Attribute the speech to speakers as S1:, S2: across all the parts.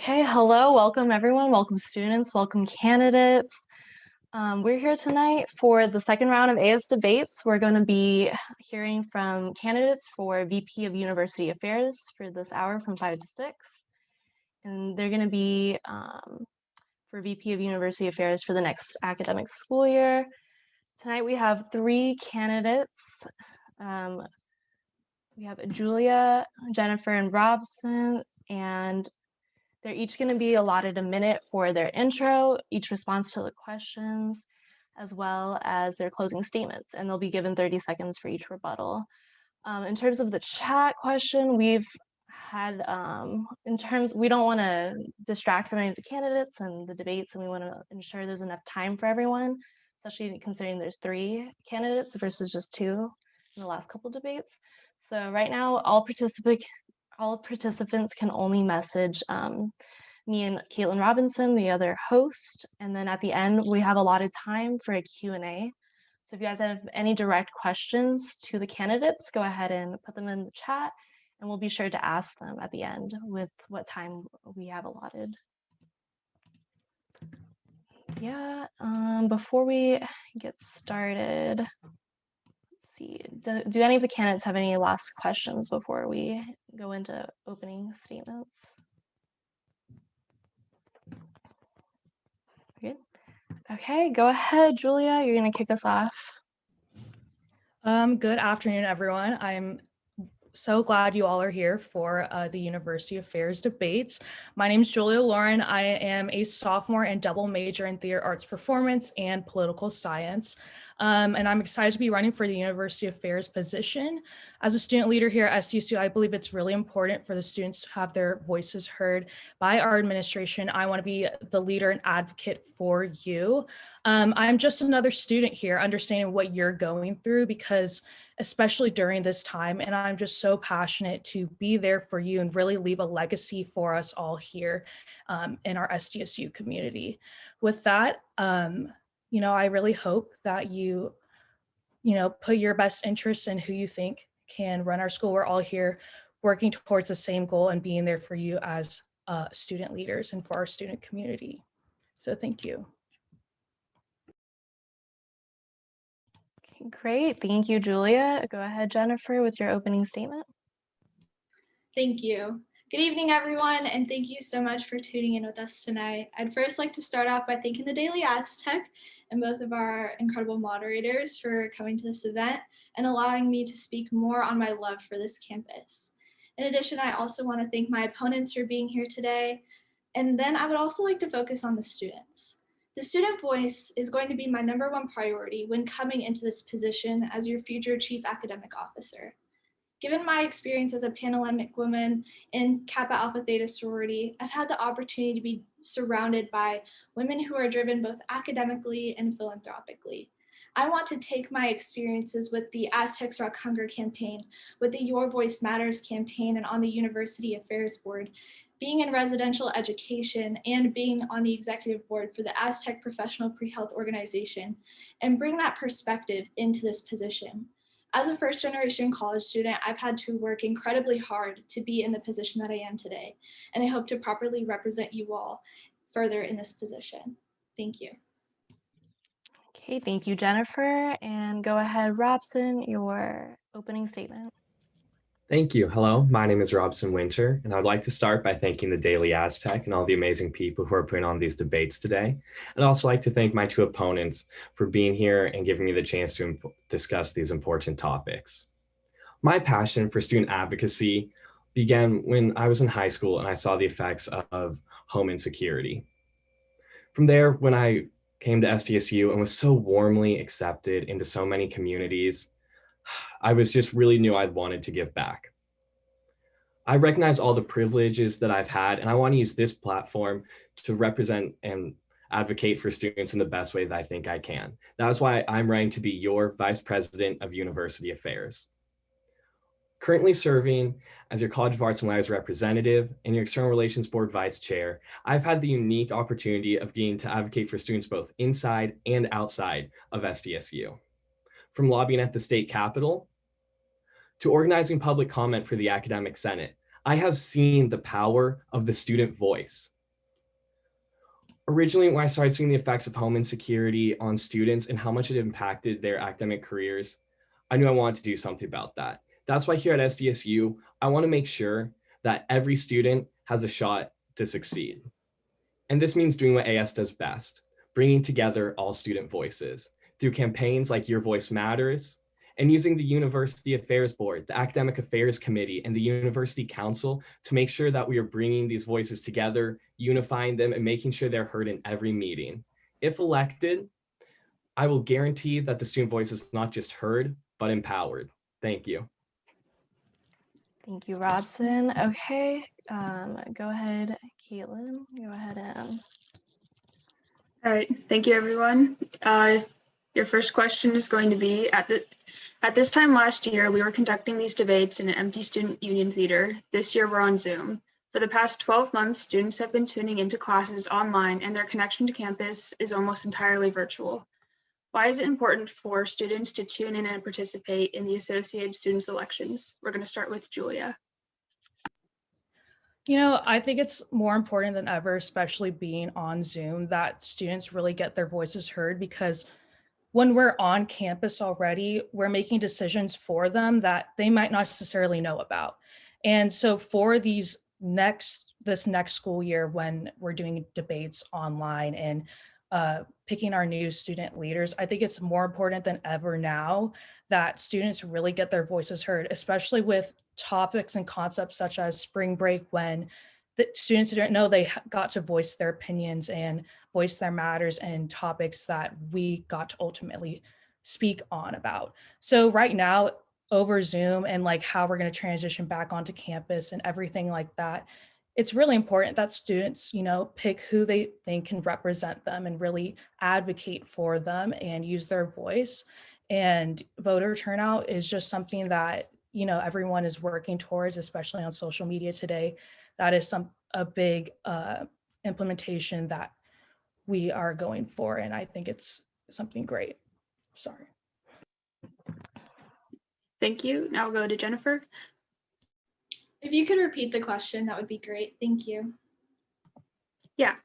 S1: Okay, hello, welcome everyone, welcome students, welcome candidates. We're here tonight for the second round of AS debates. We're going to be hearing from candidates for VP of University Affairs for this hour from 5 to 6. And they're going to be for VP of University Affairs for the next academic school year. Tonight we have three candidates. We have Julia, Jennifer, and Robson, and they're each going to be allotted a minute for their intro, each response to the questions, as well as their closing statements, and they'll be given 30 seconds for each rebuttal. In terms of the chat question, we've had, we don't want to distract from any of the candidates and the debates, and we want to ensure there's enough time for everyone, especially considering there's three candidates versus just two in the last couple debates. So right now, all participants can only message me and Caitlin Robinson, the other host. And then at the end, we have allotted time for a Q&A. So if you guys have any direct questions to the candidates, go ahead and put them in the chat, and we'll be sure to ask them at the end with what time we have allotted. Yeah, before we get started, let's see, do any of the candidates have any last questions before we go into opening statements? Good. Okay, go ahead, Julia. You're going to kick us off.
S2: Good afternoon, everyone. I'm so glad you all are here for the University Affairs debates. My name is Julia Lauren. I am a sophomore and double major in theater arts performance and political science. And I'm excited to be running for the University Affairs position. As a student leader here at SUSU, I believe it's really important for the students to have their voices heard by our administration. I want to be the leader and advocate for you. I'm just another student here, understanding what you're going through, because especially during this time, and I'm just so passionate to be there for you and really leave a legacy for us all here in our SDSU community. With that, I really hope that you put your best interest in who you think can run our school. We're all here working towards the same goal and being there for you as student leaders and for our student community. So thank you.
S1: Okay, great. Thank you, Julia. Go ahead, Jennifer, with your opening statement.
S3: Thank you. Good evening, everyone, and thank you so much for tuning in with us tonight. I'd first like to start off by thanking the Daily Aztec and both of our incredible moderators for coming to this event and allowing me to speak more on my love for this campus. In addition, I also want to thank my opponents for being here today. And then I would also like to focus on the students. The student voice is going to be my #1 priority when coming into this position as your future Chief Academic Officer. Given my experience as a Panhellenic woman in Kappa Alpha Theta sorority, I've had the opportunity to be surrounded by women who are driven both academically and philanthropically. I want to take my experiences with the Aztecs Rock Hunger campaign, with the Your Voice Matters campaign, and on the University Affairs Board, being in residential education and being on the executive board for the Aztec Professional Pre-Health Organization, and bring that perspective into this position. As a first-generation college student, I've had to work incredibly hard to be in the position that I am today, and I hope to properly represent you all further in this position. Thank you.
S1: Okay, thank you, Jennifer. And go ahead, Robson, your opening statement.
S4: Thank you. Hello, my name is Robson Winter, and I'd like to start by thanking the Daily Aztec and all the amazing people who are putting on these debates today. I'd also like to thank my two opponents for being here and giving me the chance to discuss these important topics. My passion for student advocacy began when I was in high school and I saw the effects of home insecurity. From there, when I came to SDSU and was so warmly accepted into so many communities, I was just really knew I'd wanted to give back. I recognize all the privileges that I've had, and I want to use this platform to represent and advocate for students in the best way that I think I can. That's why I'm running to be your Vice President of University Affairs. Currently serving as your College of Arts and Letters representative and your External Relations Board Vice Chair, I've had the unique opportunity of getting to advocate for students both inside and outside of SDSU. From lobbying at the state capitol to organizing public comment for the Academic Senate, I have seen the power of the student voice. Originally, when I started seeing the effects of home insecurity on students and how much it impacted their academic careers, I knew I wanted to do something about that. That's why here at SDSU, I want to make sure that every student has a shot to succeed. And this means doing what AS does best, bringing together all student voices through campaigns like Your Voice Matters, and using the University Affairs Board, the Academic Affairs Committee, and the University Council to make sure that we are bringing these voices together, unifying them, and making sure they're heard in every meeting. If elected, I will guarantee that the student voice is not just heard, but empowered. Thank you.
S1: Thank you, Robson. Okay, go ahead, Caitlin. Go ahead and.
S5: All right, thank you, everyone. Your first question is going to be, at this time last year, we were conducting these debates in an empty student union theater. This year, we're on Zoom. For the past 12 months, students have been tuning into classes online, and their connection to campus is almost entirely virtual. Why is it important for students to tune in and participate in the Associated Students elections? We're going to start with Julia.
S2: You know, I think it's more important than ever, especially being on Zoom, that students really get their voices heard, because when we're on campus already, we're making decisions for them that they might not necessarily know about. And so for this next school year, when we're doing debates online and picking our new student leaders, I think it's more important than ever now that students really get their voices heard, especially with topics and concepts such as spring break, when the students didn't know they got to voice their opinions and voice their matters and topics that we got to ultimately speak on about. So right now over Zoom and like how we're going to transition back onto campus and everything like that, it's really important that students, you know, pick who they think can represent them and really advocate for them and use their voice. And voter turnout is just something that, you know, everyone is working towards, especially on social media today. That is a big implementation that we are going for, and I think it's something great. Sorry.
S5: Thank you. Now we'll go to Jennifer.
S3: If you could repeat the question, that would be great. Thank you.
S5: Yeah.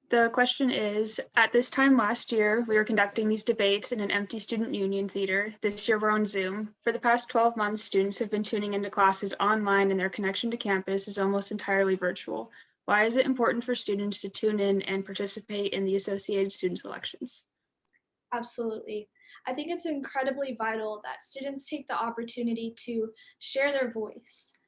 S5: The question is, at this time last year, we were conducting these debates in an empty student union theater. This year, we're on Zoom. For the past 12 months, students have been tuning into classes online, and their connection to campus is almost entirely virtual. Why is it important for students to tune in and participate in the Associated Students elections?
S3: Absolutely. I think it's incredibly vital that students take the opportunity to share their voice.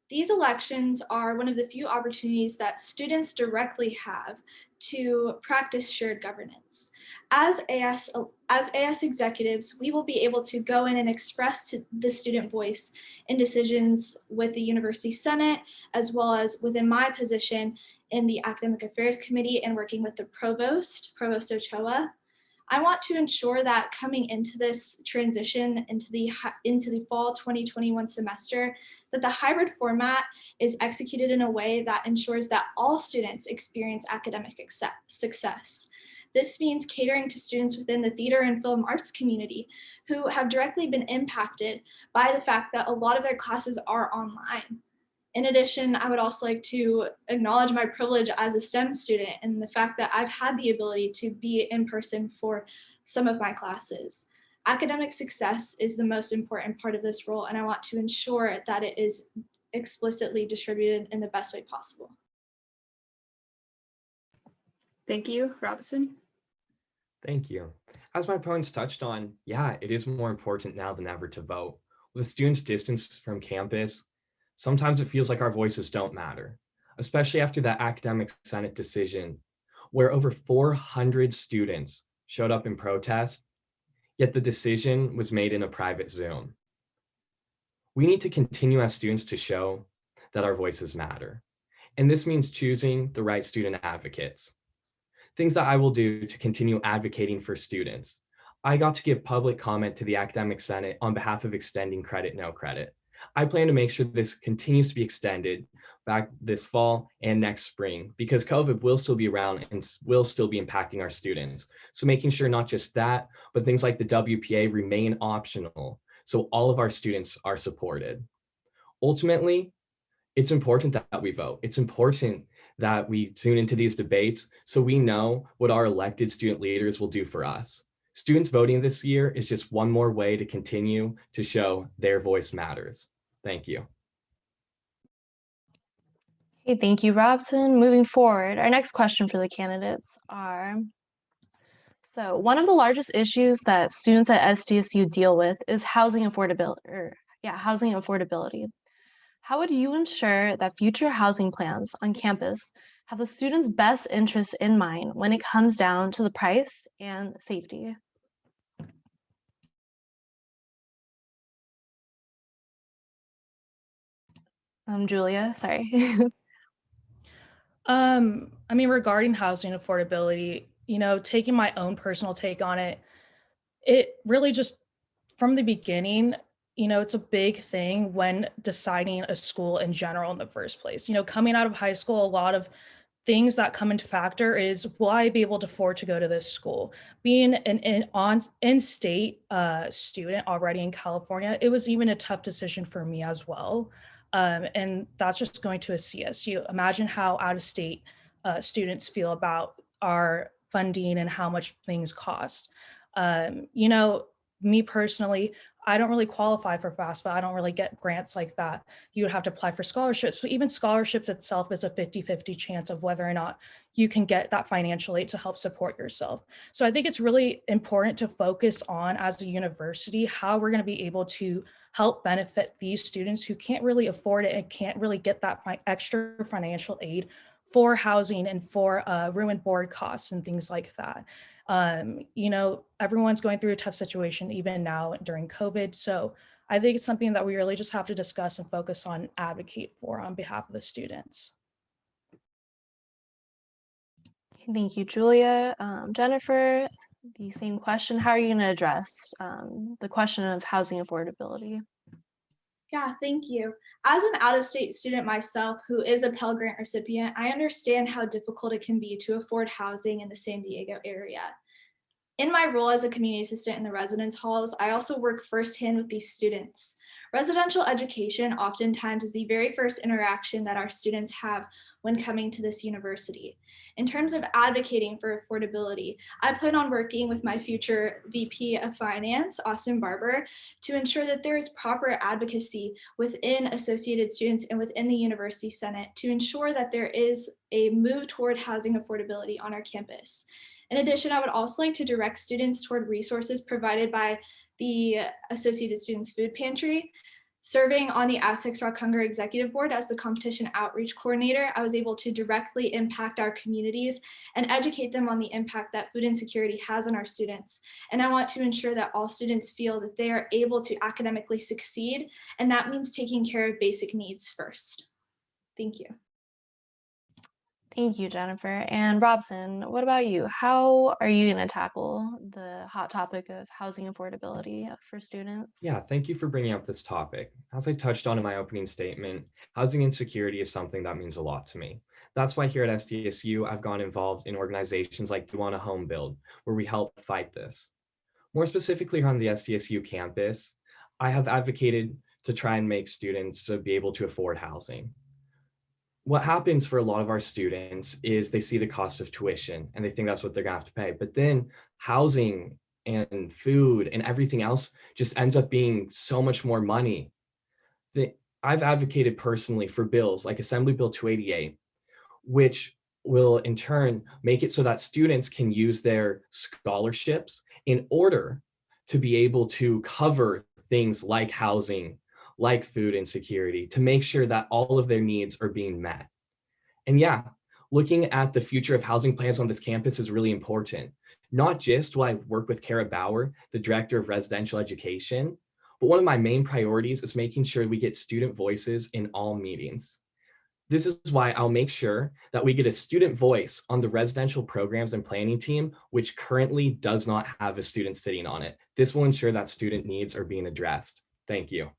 S3: These elections are one of the few opportunities that students directly have to practice shared governance. As AS executives, we will be able to go in and express to the student voice in decisions with the University Senate, as well as within my position in the Academic Affairs Committee and working with the Provost Ochoa. I want to ensure that coming into this transition into the fall 2021 semester, that the hybrid format is executed in a way that ensures that all students experience academic success. This means catering to students within the theater and film arts community who have directly been impacted by the fact that a lot of their classes are online. In addition, I would also like to acknowledge my privilege as a STEM student and the fact that I've had the ability to be in person for some of my classes. Academic success is the most important part of this role, and I want to ensure that it is explicitly distributed in the best way possible.
S5: Thank you, Robinson.
S4: Thank you. As my opponents touched on, yeah, it is more important now than ever to vote. With students distanced from campus, sometimes it feels like our voices don't matter, especially after that academic senate decision where over 400 students showed up in protest, yet the decision was made in a private Zoom. We need to continue as students to show that our voices matter. And this means choosing the right student advocates. Things that I will do to continue advocating for students. I got to give public comment to the Academic Senate on behalf of extending credit, no credit. I plan to make sure this continues to be extended back this fall and next spring, because COVID will still be around and will still be impacting our students. So making sure not just that, but things like the WPA remain optional, so all of our students are supported. Ultimately, it's important that we vote. It's important that we tune into these debates so we know what our elected student leaders will do for us. Students voting this year is just one more way to continue to show their voice matters. Thank you.
S1: Okay, thank you, Robson. Moving forward, our next question for the candidates are, so one of the largest issues that students at SDSU deal with is housing affordability. How would you ensure that future housing plans on campus have the students' best interests in mind when it comes down to the price and safety? Julia, sorry.
S2: I mean, regarding housing affordability, taking my own personal take on it, it really just from the beginning, it's a big thing when deciding a school in general in the first place. Coming out of high school, a lot of things that come into factor is, will I be able to afford to go to this school? Being an in-state student already in California, it was even a tough decision for me as well. And that's just going to a CSU. Imagine how out-of-state students feel about our funding and how much things cost. Me personally, I don't really qualify for FAFSA. I don't really get grants like that. You would have to apply for scholarships, but even scholarships itself is a 50-50 chance of whether or not you can get that financial aid to help support yourself. So I think it's really important to focus on, as a university, how we're going to be able to help benefit these students who can't really afford it and can't really get that extra financial aid for housing and for room and board costs and things like that. Everyone's going through a tough situation even now during COVID. So I think it's something that we really just have to discuss and focus on, advocate for on behalf of the students.
S1: Thank you, Julia. Jennifer, the same question. How are you going to address the question of housing affordability?
S3: Yeah, thank you. As an out-of-state student myself who is a Pell Grant recipient, I understand how difficult it can be to afford housing in the San Diego area. In my role as a community assistant in the residence halls, I also work firsthand with these students. Residential education oftentimes is the very first interaction that our students have when coming to this university. In terms of advocating for affordability, I plan on working with my future VP of Finance, Austin Barber, to ensure that there is proper advocacy within Associated Students and within the University Senate to ensure that there is a move toward housing affordability on our campus. In addition, I would also like to direct students toward resources provided by the Associated Students Food Pantry. Serving on the Aztecs Rock Hunger Executive Board as the Competition Outreach Coordinator, I was able to directly impact our communities and educate them on the impact that food insecurity has on our students. And I want to ensure that all students feel that they are able to academically succeed, and that means taking care of basic needs first. Thank you.
S1: Thank you, Jennifer. And Robson, what about you? How are you going to tackle the hot topic of housing affordability for students?
S4: Yeah, thank you for bringing up this topic. As I touched on in my opening statement, housing insecurity is something that means a lot to me. That's why here at SDSU, I've gone involved in organizations like Do Want a Home Build, where we help fight this. More specifically on the SDSU campus, I have advocated to try and make students to be able to afford housing. What happens for a lot of our students is they see the cost of tuition and they think that's what they're gonna have to pay. But then housing and food and everything else just ends up being so much more money. I've advocated personally for bills like Assembly Bill 288, which will in turn make it so that students can use their scholarships in order to be able to cover things like housing, like food insecurity, to make sure that all of their needs are being met. And yeah, looking at the future of housing plans on this campus is really important. Not just will I work with Kara Bauer, the Director of Residential Education, but one of my main priorities is making sure we get student voices in all meetings. This is why I'll make sure that we get a student voice on the residential programs and planning team, which currently does not have a student sitting on it. This will ensure that student needs are being addressed. Thank you.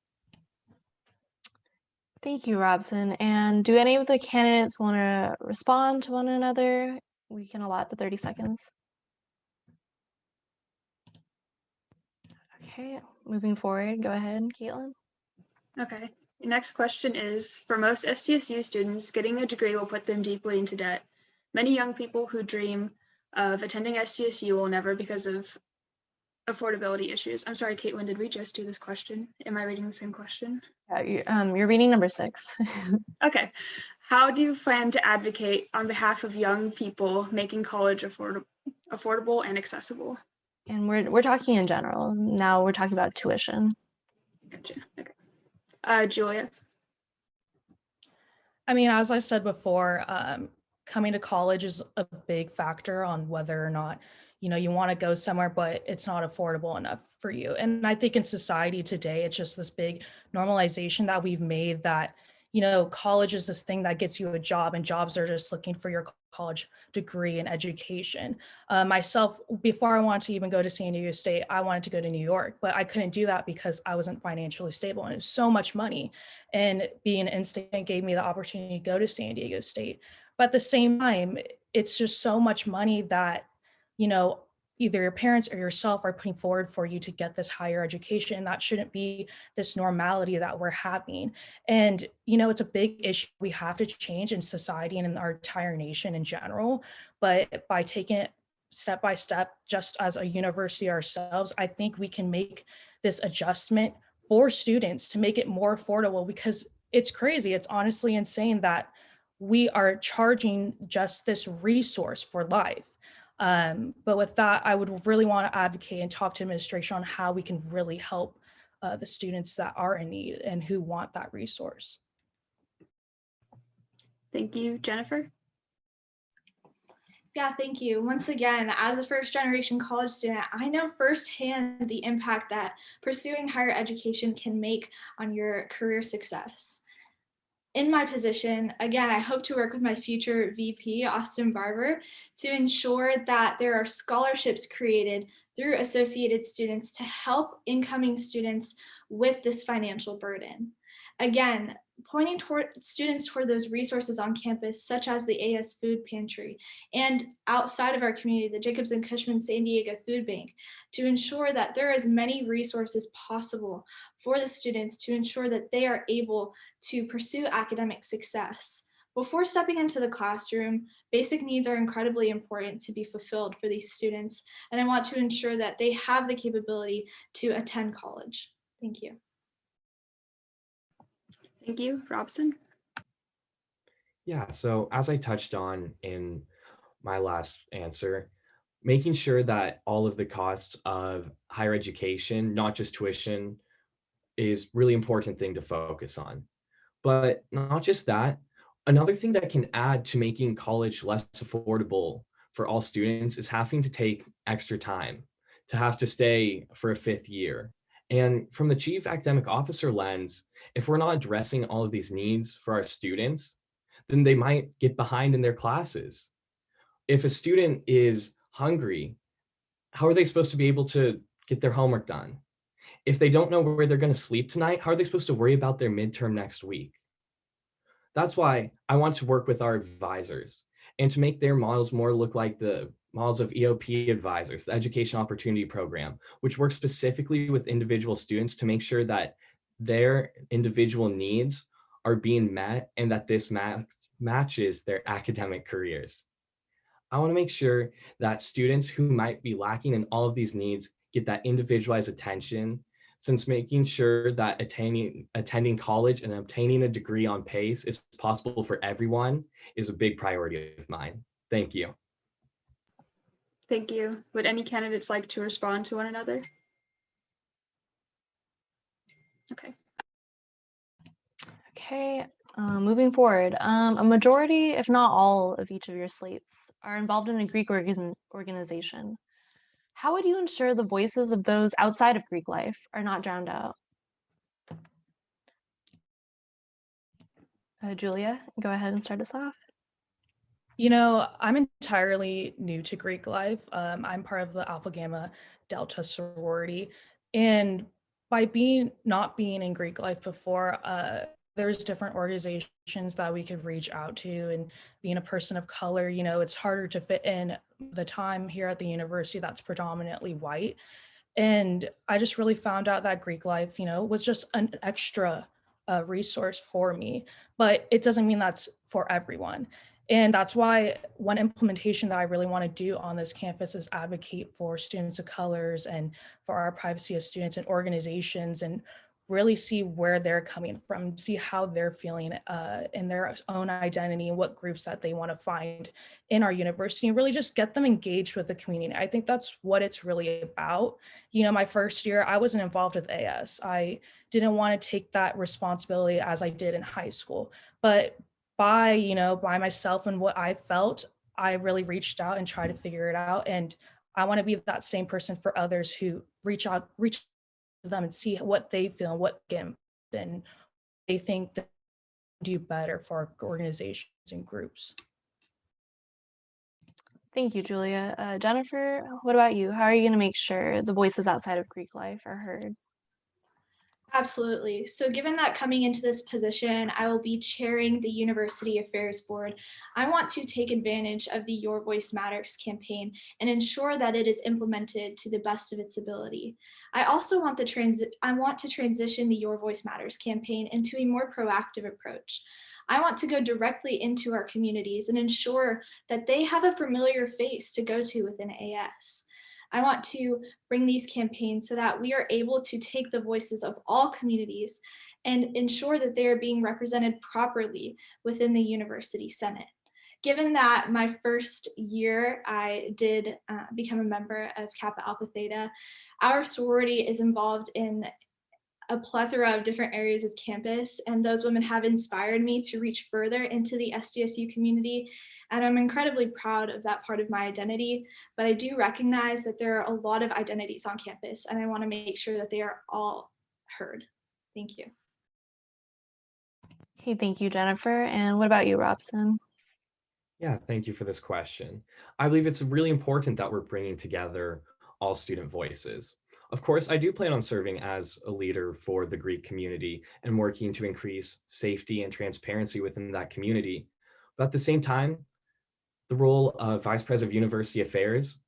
S1: Thank you, Robson. And do any of the candidates want to respond to one another? We can allot the 30 seconds. Okay, moving forward, go ahead, Caitlin.
S5: Okay. Your next question is, for most SDSU students, getting a degree will put them deeply into debt. Many young people who dream of attending SDSU will never because of affordability issues. I'm sorry, Caitlin, did we just do this question? Am I reading the same question?
S1: You're reading number 6.
S5: Okay. How do you plan to advocate on behalf of young people making college affordable and accessible?
S1: And we're talking in general. Now we're talking about tuition.
S5: Gotcha. Okay. Julia.
S2: I mean, as I said before, coming to college is a big factor on whether or not, you want to go somewhere, but it's not affordable enough for you. And I think in society today, it's just this big normalization that we've made that, college is this thing that gets you a job, and jobs are just looking for your college degree and education. Myself, before I wanted to even go to San Diego State, I wanted to go to New York, but I couldn't do that because I wasn't financially stable, and it was so much money. And being instant gave me the opportunity to go to San Diego State. But at the same time, it's just so much money that, either your parents or yourself are putting forward for you to get this higher education. And that shouldn't be this normality that we're having. And, it's a big issue we have to change in society and in our entire nation in general. But by taking it step by step, just as a university ourselves, I think we can make this adjustment for students to make it more affordable, because it's crazy. It's honestly insane that we are charging just this resource for life. But with that, I would really want to advocate and talk to administration on how we can really help the students that are in need and who want that resource.
S5: Thank you, Jennifer.
S3: Yeah, thank you. Once again, as a first-generation college student, I know firsthand the impact that pursuing higher education can make on your career success. In my position, again, I hope to work with my future VP, Austin Barber, to ensure that there are scholarships created through associated students to help incoming students with this financial burden. Again, pointing students toward those resources on campus, such as the AS Food Pantry, and outside of our community, the Jacobs and Cushman San Diego Food Bank, to ensure that there are as many resources possible for the students to ensure that they are able to pursue academic success. Before stepping into the classroom, basic needs are incredibly important to be fulfilled for these students, and I want to ensure that they have the capability to attend college. Thank you.
S5: Thank you, Robson.
S4: Yeah, so as I touched on in my last answer, making sure that all of the costs of higher education, not just tuition, is really important thing to focus on. But not just that, another thing that can add to making college less affordable for all students is having to take extra time, to have to stay for a 5th year. And from the chief academic officer lens, if we're not addressing all of these needs for our students, then they might get behind in their classes. If a student is hungry, how are they supposed to be able to get their homework done? If they don't know where they're going to sleep tonight, how are they supposed to worry about their midterm next week? That's why I want to work with our advisors and to make their models more look like the models of EOP advisors, the Education Opportunity Program, which works specifically with individual students to make sure that their individual needs are being met and that this matches their academic careers. I want to make sure that students who might be lacking in all of these needs get that individualized attention, since making sure that attending college and obtaining a degree on pace is possible for everyone is a big priority of mine. Thank you.
S5: Thank you. Would any candidates like to respond to one another? Okay.
S1: Okay, moving forward, a majority, if not all, of each of your slates are involved in a Greek organization. How would you ensure the voices of those outside of Greek life are not drowned out? Julia, go ahead and start us off.
S2: I'm entirely new to Greek life. I'm part of the Alpha Gamma Delta sorority. And by not being in Greek life before, there's different organizations that we could reach out to. And being a person of color, it's harder to fit in the time here at the university that's predominantly white. And I just really found out that Greek life, was just an extra resource for me, but it doesn't mean that's for everyone. And that's why one implementation that I really want to do on this campus is advocate for students of colors and for our privacy as students and organizations, and really see where they're coming from, see how they're feeling in their own identity and what groups that they want to find in our university, and really just get them engaged with the community. I think that's what it's really about. You know, my first year, I wasn't involved with AS. I didn't want to take that responsibility as I did in high school, but by myself and what I felt, I really reached out and tried to figure it out. And I want to be that same person for others who reach to them and see what they feel and what and they think that do better for our organizations and groups.
S1: Thank you, Julia. Jennifer, what about you? How are you going to make sure the voices outside of Greek life are heard?
S3: Absolutely. So given that coming into this position, I will be chairing the University Affairs Board, I want to take advantage of the Your Voice Matters campaign and ensure that it is implemented to the best of its ability. I also want to transition the Your Voice Matters campaign into a more proactive approach. I want to go directly into our communities and ensure that they have a familiar face to go to within AS. I want to bring these campaigns so that we are able to take the voices of all communities and ensure that they are being represented properly within the University Senate. Given that my first year I did become a member of Kappa Alpha Theta, our sorority is involved in a plethora of different areas of campus, and those women have inspired me to reach further into the SDSU community, and I'm incredibly proud of that part of my identity. But I do recognize that there are a lot of identities on campus, and I want to make sure that they are all heard. Thank you.
S1: Okay, thank you, Jennifer. And what about you, Robson?
S4: Yeah, thank you for this question. I believe it's really important that we're bringing together all student voices. Of course, I do plan on serving as a leader for the Greek community and working to increase safety and transparency within that community. But at the same time, the role of Vice President of University Affairs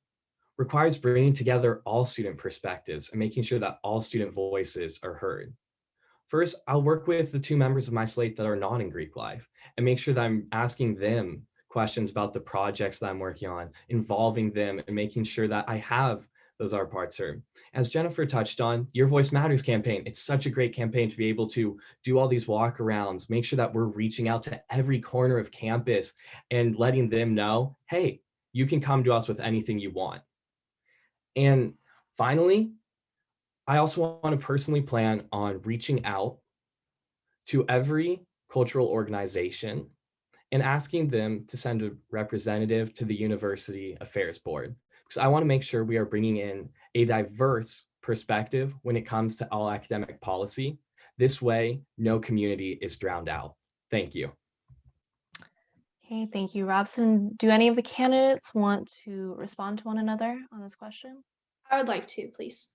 S4: requires bringing together all student perspectives and making sure that all student voices are heard. First, I'll work with the 2 members of my slate that are not in Greek life and make sure that I'm asking them questions about the projects that I'm working on, involving them and making sure that I have those other parts heard. As Jennifer touched on, Your Voice Matters campaign, it's such a great campaign to be able to do all these walkarounds, make sure that we're reaching out to every corner of campus and letting them know, hey, you can come to us with anything you want. And finally, I also want to personally plan on reaching out to every cultural organization and asking them to send a representative to the University Affairs Board, because I want to make sure we are bringing in a diverse perspective when it comes to all academic policy. This way, no community is drowned out. Thank you.
S1: Okay, thank you, Robson. Do any of the candidates want to respond to one another on this question?
S3: I would like to, please.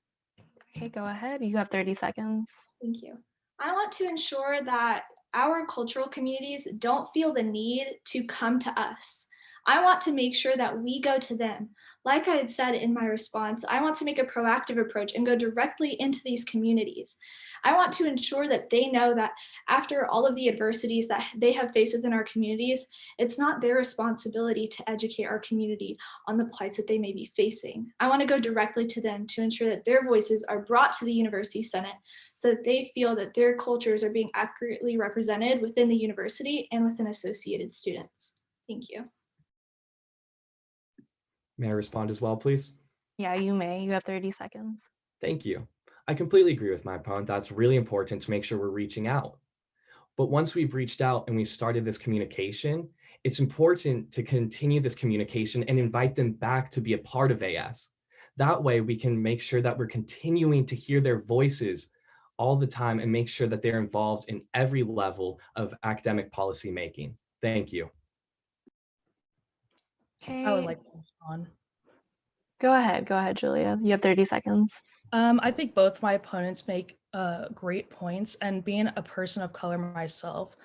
S1: Okay, go ahead. You have 30 seconds.
S3: Thank you. I want to ensure that our cultural communities don't feel the need to come to us. I want to make sure that we go to them. Like I had said in my response, I want to make a proactive approach and go directly into these communities. I want to ensure that they know that after all of the adversities that they have faced within our communities, it's not their responsibility to educate our community on the plights that they may be facing. I want to go directly to them to ensure that their voices are brought to the University Senate so that they feel that their cultures are being accurately represented within the university and within associated students. Thank you.
S4: May I respond as well, please?
S1: Yeah, you may. You have 30 seconds.
S4: Thank you. I completely agree with my opponent. That's really important to make sure we're reaching out. But once we've reached out and we started this communication, it's important to continue this communication and invite them back to be a part of AS. That way we can make sure that we're continuing to hear their voices all the time and make sure that they're involved in every level of academic policy making. Thank you.
S1: Okay.
S2: I would like to respond.
S1: Go ahead, Julia. You have 30 seconds.
S2: I think both my opponents make great points, and being a person of color myself,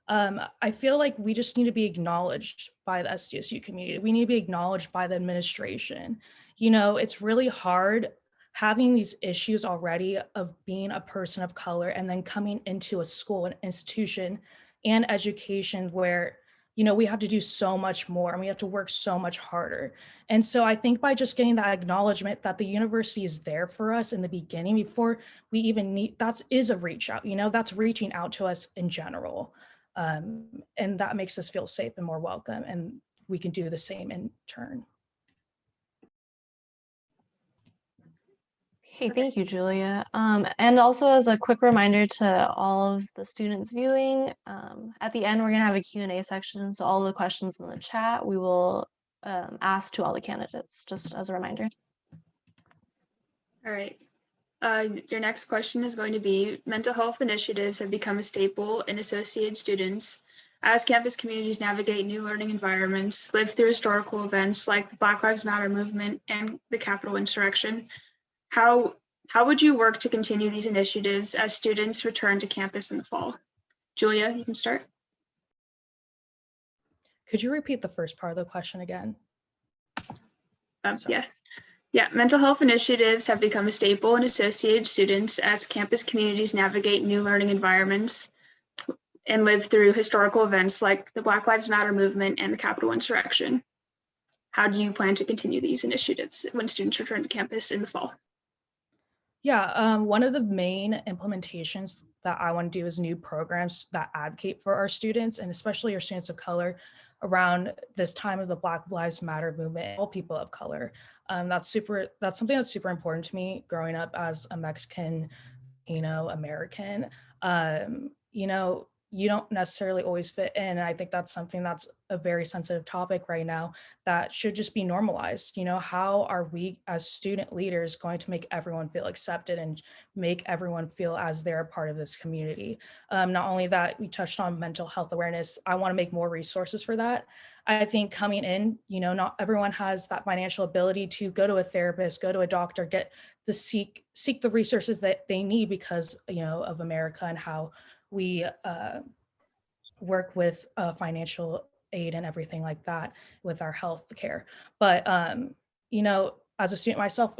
S2: I feel like we just need to be acknowledged by the SDSU community. We need to be acknowledged by the administration. You know, it's really hard having these issues already of being a person of color and then coming into a school, an institution, and education where, you know, we have to do so much more and we have to work so much harder. And so I think by just getting that acknowledgement that the university is there for us in the beginning before we even need, that is a reach out, you know, that's reaching out to us in general. And that makes us feel safe and more welcome. And we can do the same in turn.
S1: Okay, thank you, Julia. And also as a quick reminder to all of the students viewing, at the end, we're gonna have a Q&A section. So all the questions in the chat, we will ask to all the candidates, just as a reminder.
S5: All right. Your next question is going to be, mental health initiatives have become a staple in associated students as campus communities navigate new learning environments, live through historical events like the Black Lives Matter movement and the Capitol insurrection. How would you work to continue these initiatives as students return to campus in the fall? Julia, you can start.
S2: Could you repeat the first part of the question again?
S5: Yes. Yeah, mental health initiatives have become a staple in associated students as campus communities navigate new learning environments and live through historical events like the Black Lives Matter movement and the Capitol insurrection. How do you plan to continue these initiatives when students return to campus in the fall?
S2: Yeah, one of the main implementations that I want to do is new programs that advocate for our students and especially our students of color around this time of the Black Lives Matter movement, all people of color. That's something that's super important to me growing up as a Mexican, American. You know, you don't necessarily always fit in. And I think that's something that's a very sensitive topic right now that should just be normalized. You know, how are we as student leaders going to make everyone feel accepted and make everyone feel as they're a part of this community? Not only that, we touched on mental health awareness. I want to make more resources for that. I think coming in, you know, not everyone has that financial ability to go to a therapist, go to a doctor, get the seek the resources that they need because, you know, of America and how we work with financial aid and everything like that with our health care. But, you know, as a student myself,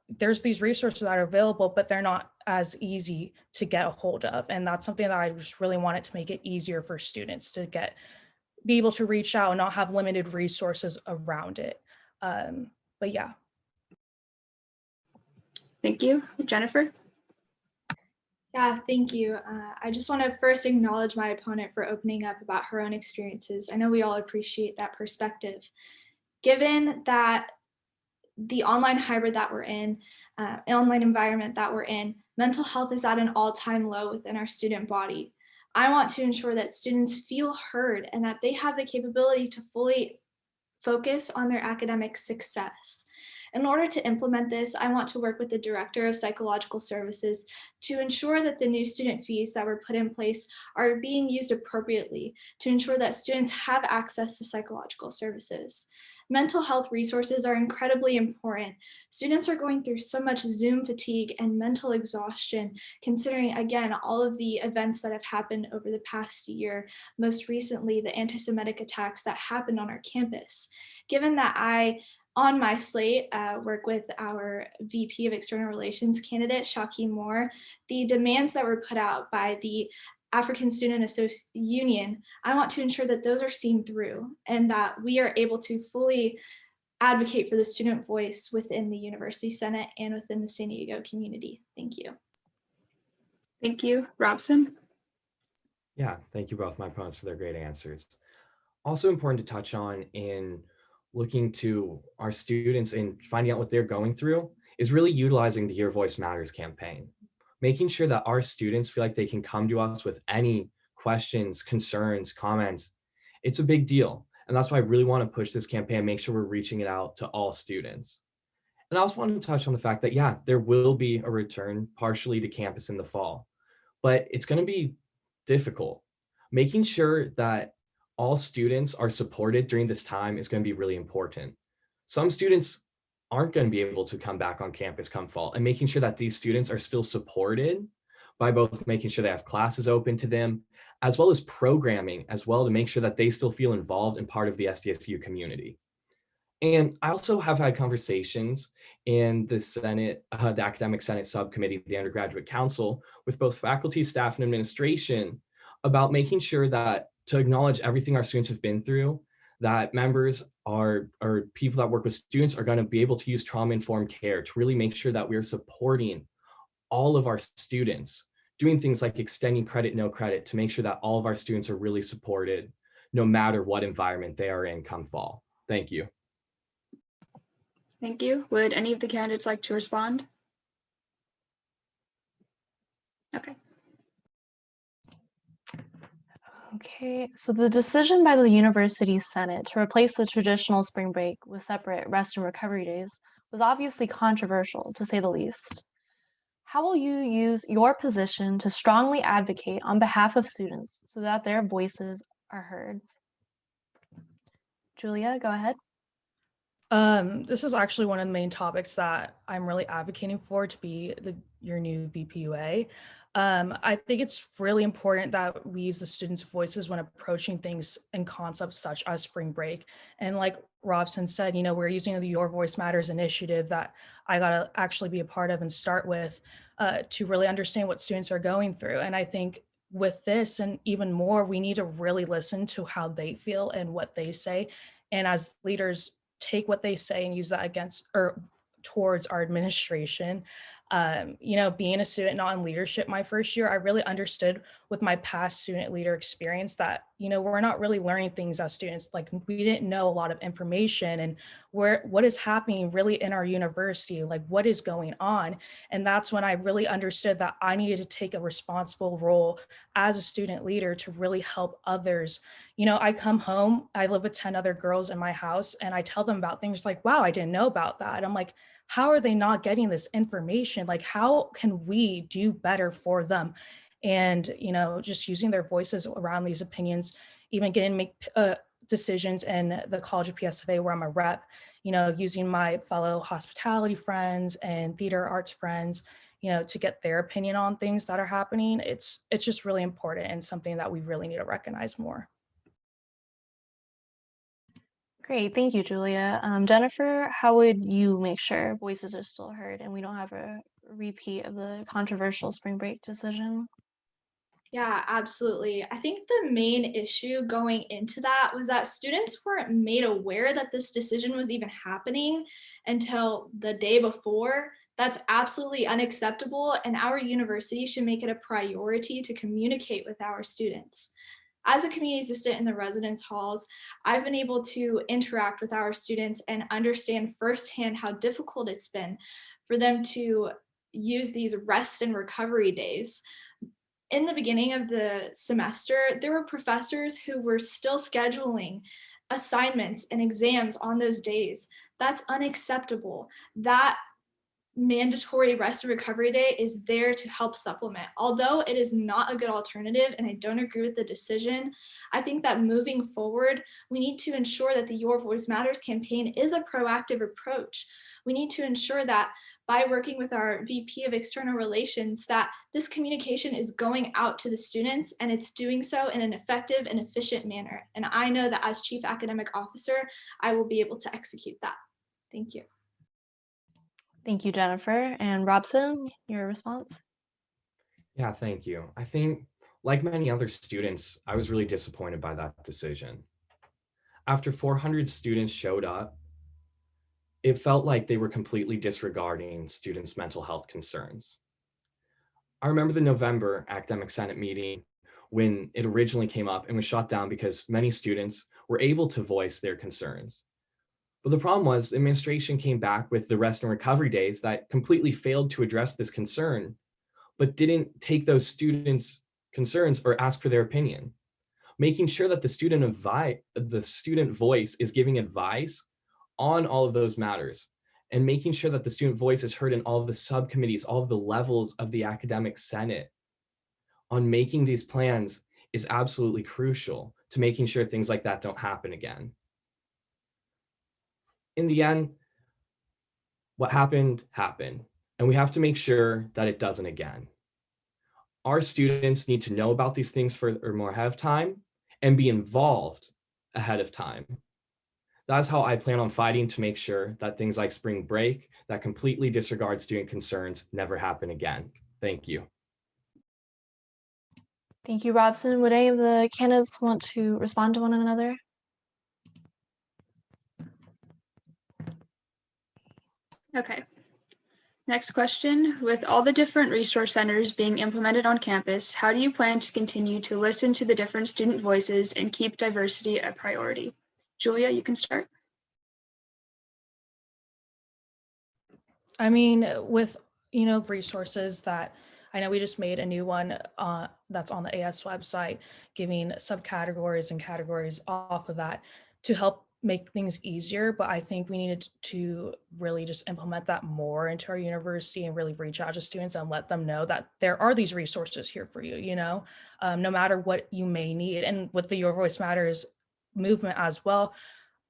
S2: there's these resources that are available, but they're not as easy to get a hold of. And that's something that I just really wanted to make it easier for students to be able to reach out and not have limited resources around it. But yeah.
S5: Thank you. Jennifer?
S3: Yeah, thank you. I just want to first acknowledge my opponent for opening up about her own experiences. I know we all appreciate that perspective. Given that the online hybrid that we're in, online environment that we're in, mental health is at an all-time low within our student body. I want to ensure that students feel heard and that they have the capability to fully focus on their academic success. In order to implement this, I want to work with the Director of Psychological Services to ensure that the new student fees that were put in place are being used appropriately to ensure that students have access to psychological services. Mental health resources are incredibly important. Students are going through so much Zoom fatigue and mental exhaustion, considering, again, all of the events that have happened over the past year, most recently the anti-Semitic attacks that happened on our campus. Given that I, on my slate, work with our VP of External Relations candidate, Shaki Moore, the demands that were put out by the African Student Union, I want to ensure that those are seen through and that we are able to fully advocate for the student voice within the University Senate and within the San Diego community. Thank you.
S5: Thank you. Robson?
S4: Yeah, thank you both my opponents for their great answers. Also important to touch on in looking to our students and finding out what they're going through is really utilizing the Your Voice Matters campaign. Making sure that our students feel like they can come to us with any questions, concerns, comments. It's a big deal. And that's why I really want to push this campaign, make sure we're reaching it out to all students. And I also want to touch on the fact that, yeah, there will be a return partially to campus in the fall, but it's going to be difficult. Making sure that all students are supported during this time is going to be really important. Some students aren't going to be able to come back on campus come fall, and making sure that these students are still supported by both making sure they have classes open to them, as well as programming as well to make sure that they still feel involved and part of the SDSU community. And I also have had conversations in the Senate, the Academic Senate Subcommittee, the Undergraduate Council, with both faculty, staff, and administration about making sure that to acknowledge everything our students have been through, that members are, or people that work with students are going to be able to use trauma-informed care to really make sure that we're supporting all of our students, doing things like extending credit, no credit, to make sure that all of our students are really supported, no matter what environment they are in come fall. Thank you.
S5: Thank you. Would any of the candidates like to respond? Okay.
S1: Okay, so the decision by the University Senate to replace the traditional spring break with separate rest and recovery days was obviously controversial, to say the least. How will you use your position to strongly advocate on behalf of students so that their voices are heard? Julia, go ahead.
S2: This is actually one of the main topics that I'm really advocating for to be your new VPUA. I think it's really important that we use the students' voices when approaching things and concepts such as spring break. And like Robson said, we're using the Your Voice Matters initiative that I got to actually be a part of and start with to really understand what students are going through. And I think with this and even more, we need to really listen to how they feel and what they say. And as leaders, take what they say and use that against or towards our administration. Being a student not in leadership my first year, I really understood with my past student leader experience that, we're not really learning things as students. Like we didn't know a lot of information and what is happening really in our university, like what is going on. And that's when I really understood that I needed to take a responsible role as a student leader to really help others. I come home, I live with 10 other girls in my house, and I tell them about things like, wow, I didn't know about that. And I'm like, how are they not getting this information? Like, how can we do better for them? And, just using their voices around these opinions, even getting to make decisions in the College of PSFA where I'm a rep, using my fellow hospitality friends and theater arts friends, to get their opinion on things that are happening. It's just really important and something that we really need to recognize more.
S1: Great, thank you, Julia. Jennifer, how would you make sure voices are still heard and we don't have a repeat of the controversial spring break decision?
S3: Yeah, absolutely. I think the main issue going into that was that students weren't made aware that this decision was even happening until the day before. That's absolutely unacceptable, and our university should make it a priority to communicate with our students. As a community assistant in the residence halls, I've been able to interact with our students and understand firsthand how difficult it's been for them to use these rest and recovery days. In the beginning of the semester, there were professors who were still scheduling assignments and exams on those days. That's unacceptable. That mandatory rest and recovery day is there to help supplement. Although it is not a good alternative and I don't agree with the decision, I think that moving forward, we need to ensure that the Your Voice Matters campaign is a proactive approach. We need to ensure that by working with our VP of External Relations, that this communication is going out to the students and it's doing so in an effective and efficient manner. And I know that as Chief Academic Officer, I will be able to execute that. Thank you.
S1: Thank you, Jennifer. And Robson, your response?
S4: Yeah, thank you. I think, like many other students, I was really disappointed by that decision. After 400 students showed up, it felt like they were completely disregarding students' mental health concerns. I remember the November Academic Senate meeting when it originally came up and was shut down because many students were able to voice their concerns. But the problem was the administration came back with the rest and recovery days that completely failed to address this concern, but didn't take those students' concerns or ask for their opinion. Making sure that the student voice is giving advice on all of those matters, and making sure that the student voice is heard in all of the subcommittees, all of the levels of the academic senate on making these plans is absolutely crucial to making sure things like that don't happen again. In the end, what happened, happened, and we have to make sure that it doesn't again. Our students need to know about these things more ahead of time and be involved ahead of time. That's how I plan on fighting to make sure that things like spring break that completely disregard student concerns never happen again. Thank you.
S1: Thank you, Robson. Would any of the candidates want to respond to one another?
S5: Okay. Next question. With all the different resource centers being implemented on campus, how do you plan to continue to listen to the different student voices and keep diversity a priority? Julia, you can start.
S2: I mean, with, resources that I know we just made a new one that's on the AS website, giving subcategories and categories off of that to help make things easier. But I think we needed to really just implement that more into our university and really reach out to students and let them know that there are these resources here for you, no matter what you may need. And with the Your Voice Matters movement as well,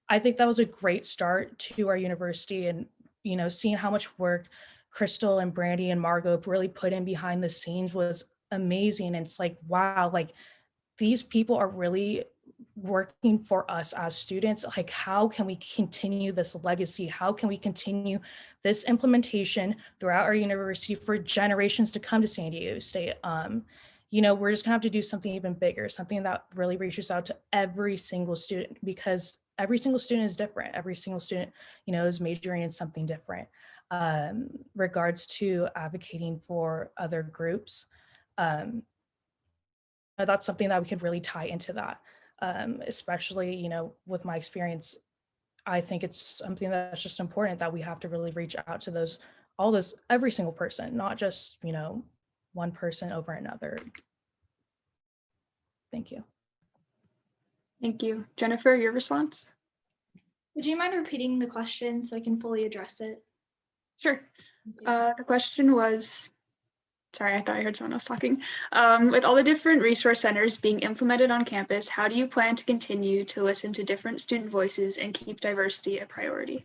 S2: I think that was a great start to our university, and seeing how much work Crystal and Brandy and Margot really put in behind the scenes was amazing. And it's like, wow, like these people are really working for us as students. Like, how can we continue this legacy? How can we continue this implementation throughout our university for generations to come to San Diego State? We're just gonna have to do something even bigger, something that really reaches out to every single student, because every single student is different. Every single student, is majoring in something different. Regards to advocating for other groups, that's something that we could really tie into that. Especially, with my experience, I think it's something that's just important that we have to really reach out to every single person, not just, one person over another. Thank you.
S5: Thank you. Jennifer, your response?
S3: Would you mind repeating the question so I can fully address it?
S5: Sure. The question was, sorry, I thought I heard someone else talking. With all the different resource centers being implemented on campus, how do you plan to continue to listen to different student voices and keep diversity a priority?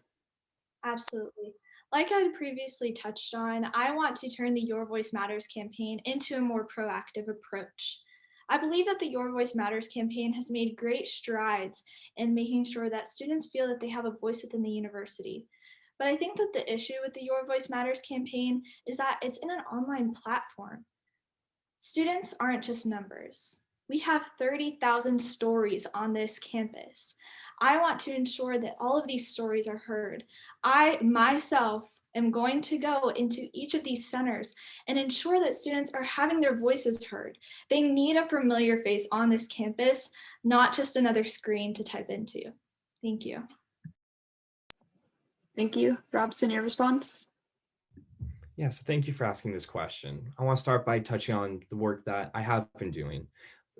S3: Absolutely. Like I had previously touched on, I want to turn the Your Voice Matters campaign into a more proactive approach. I believe that the Your Voice Matters campaign has made great strides in making sure that students feel that they have a voice within the university. But I think that the issue with the Your Voice Matters campaign is that it's in an online platform. Students aren't just numbers. We have 30,000 stories on this campus. I want to ensure that all of these stories are heard. I myself am going to go into each of these centers and ensure that students are having their voices heard. They need a familiar face on this campus, not just another screen to type into. Thank you.
S5: Thank you. Robson, your response?
S4: Yes, thank you for asking this question. I want to start by touching on the work that I have been doing.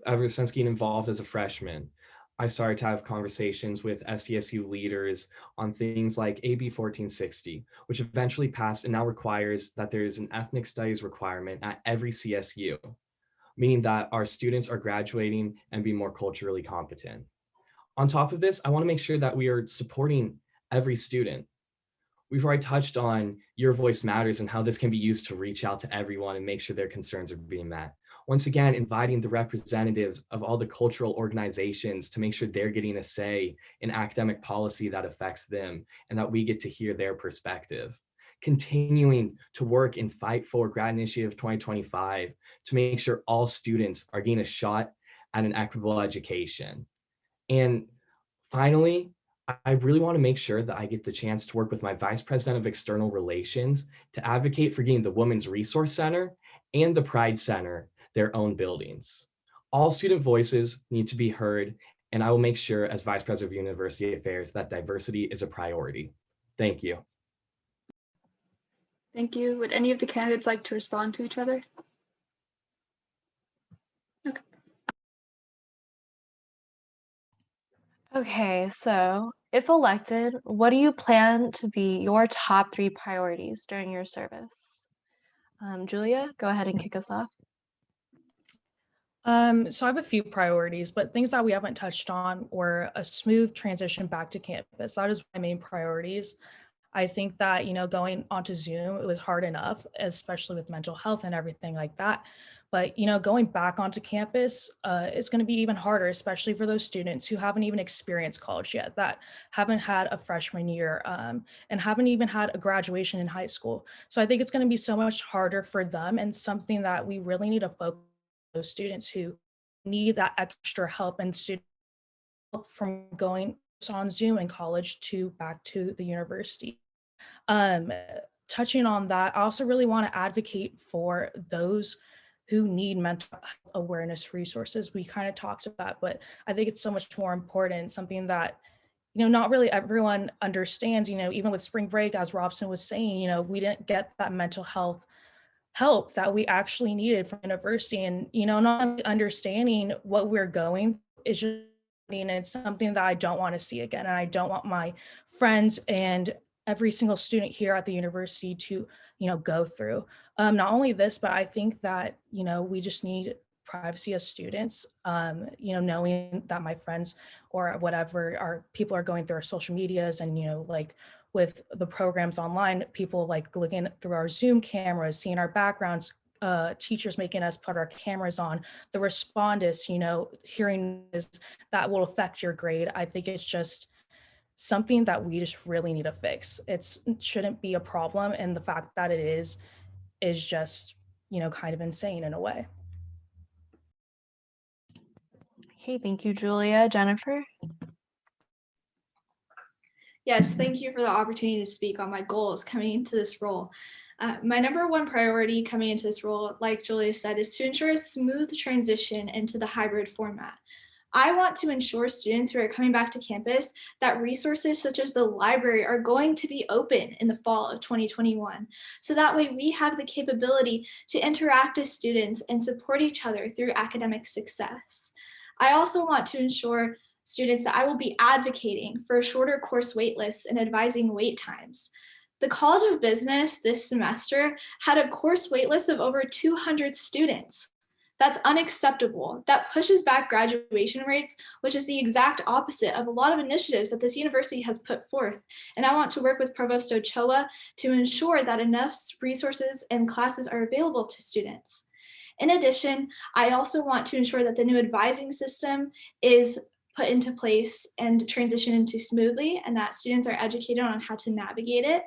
S4: Ever since getting involved as a freshman, I started to have conversations with SDSU leaders on things like AB 1460, which eventually passed and now requires that there is an ethnic studies requirement at every CSU, meaning that our students are graduating and being more culturally competent. On top of this, I want to make sure that we are supporting every student. We've already touched on Your Voice Matters and how this can be used to reach out to everyone and make sure their concerns are being met. Once again, inviting the representatives of all the cultural organizations to make sure they're getting a say in academic policy that affects them and that we get to hear their perspective. Continuing to work and fight for Grad Initiative 2025 to make sure all students are getting a shot at an equitable education. And finally, I really want to make sure that I get the chance to work with my Vice President of External Relations to advocate for getting the Women's Resource Center and the Pride Center their own buildings. All student voices need to be heard, and I will make sure as Vice President of University Affairs that diversity is a priority. Thank you.
S5: Thank you. Would any of the candidates like to respond to each other? Okay.
S1: Okay, so if elected, what do you plan to be your top 3 priorities during your service? Julia, go ahead and kick us off.
S2: So I have a few priorities, but things that we haven't touched on were a smooth transition back to campus. That is my main priorities. I think that, going onto Zoom, it was hard enough, especially with mental health and everything like that. But, going back onto campus is going to be even harder, especially for those students who haven't even experienced college yet, that haven't had a freshman year and haven't even had a graduation in high school. So I think it's going to be so much harder for them, and something that we really need to focus on those students who need that extra help and student help from going on Zoom in college to back to the university. Um, Touching on that, I also really want to advocate for those who need mental health awareness resources. We kind of talked about, but I think it's so much more important, something that, not really everyone understands, even with spring break, as Robson was saying, we didn't get that mental health help that we actually needed from university. And, not understanding what we're going through is just, and it's something that I don't want to see again. And I don't want my friends and every single student here at the university to, go through. Not only this, but I think that, we just need privacy as students, knowing that my friends or whatever our people are going through our social medias, and, like with the programs online, people like looking through our Zoom cameras, seeing our backgrounds, teachers making us put our cameras on, the respondus, hearing this, that will affect your grade. I think it's just something that we just really need to fix. It shouldn't be a problem. And the fact that it is just, kind of insane in a way.
S1: Okay, thank you, Julia. Jennifer?
S3: Yes, thank you for the opportunity to speak on my goals coming into this role. My number one priority coming into this role, like Julia said, is to ensure a smooth transition into the hybrid format. I want to ensure students who are coming back to campus that resources such as the library are going to be open in the fall of 2021. So that way we have the capability to interact as students and support each other through academic success. I also want to ensure students that I will be advocating for shorter course wait lists and advising wait times. The College of Business this semester had a course waitlist of over 200 students. That's unacceptable. That pushes back graduation rates, which is the exact opposite of a lot of initiatives that this university has put forth. And I want to work with Provost Ochoa to ensure that enough resources and classes are available to students. In addition, I also want to ensure that the new advising system is put into place and transition into smoothly, and that students are educated on how to navigate it.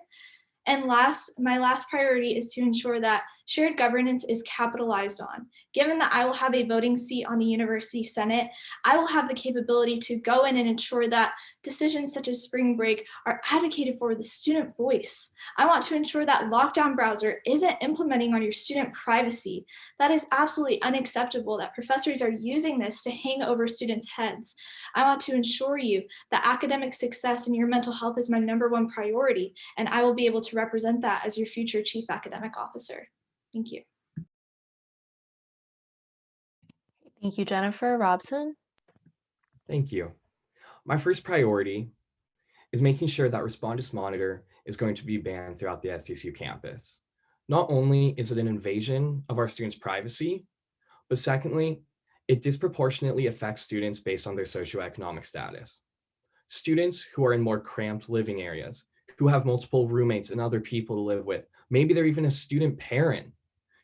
S3: And my last priority is to ensure that shared governance is capitalized on. Given that I will have a voting seat on the University Senate, I will have the capability to go in and ensure that decisions such as spring break are advocated for with the student voice. I want to ensure that Lockdown Browser isn't implementing on your student privacy. That is absolutely unacceptable that professors are using this to hang over students' heads. I want to ensure you that academic success and your mental health is my number one priority, and I will be able to represent that as your future Chief Academic Officer. Thank you.
S1: Thank you, Jennifer. Robson?
S4: Thank you. My first priority is making sure that Respondus Monitor is going to be banned throughout the SDSU campus. Not only is it an invasion of our students' privacy, but secondly, it disproportionately affects students based on their socioeconomic status. Students who are in more cramped living areas, who have multiple roommates and other people to live with, maybe they're even a student parent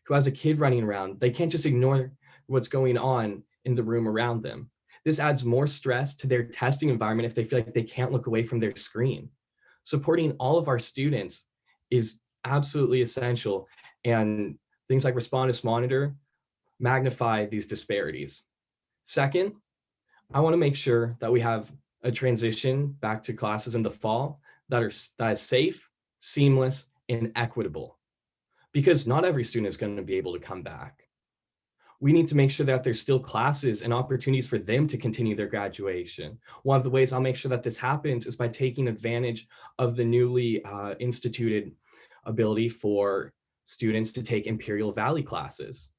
S4: who has a kid running around, they can't just ignore what's going on in the room around them. This adds more stress to their testing environment if they feel like they can't look away from their screen. Supporting all of our students is absolutely essential, and things like Respondus Monitor magnify these disparities. Second, I want to make sure that we have a transition back to classes in the fall that is safe, seamless, and equitable, because not every student is going to be able to come back. We need to make sure that there's still classes and opportunities for them to continue their graduation. One of the ways I'll make sure that this happens is by taking advantage of the newly instituted ability for students to take Imperial Valley classes,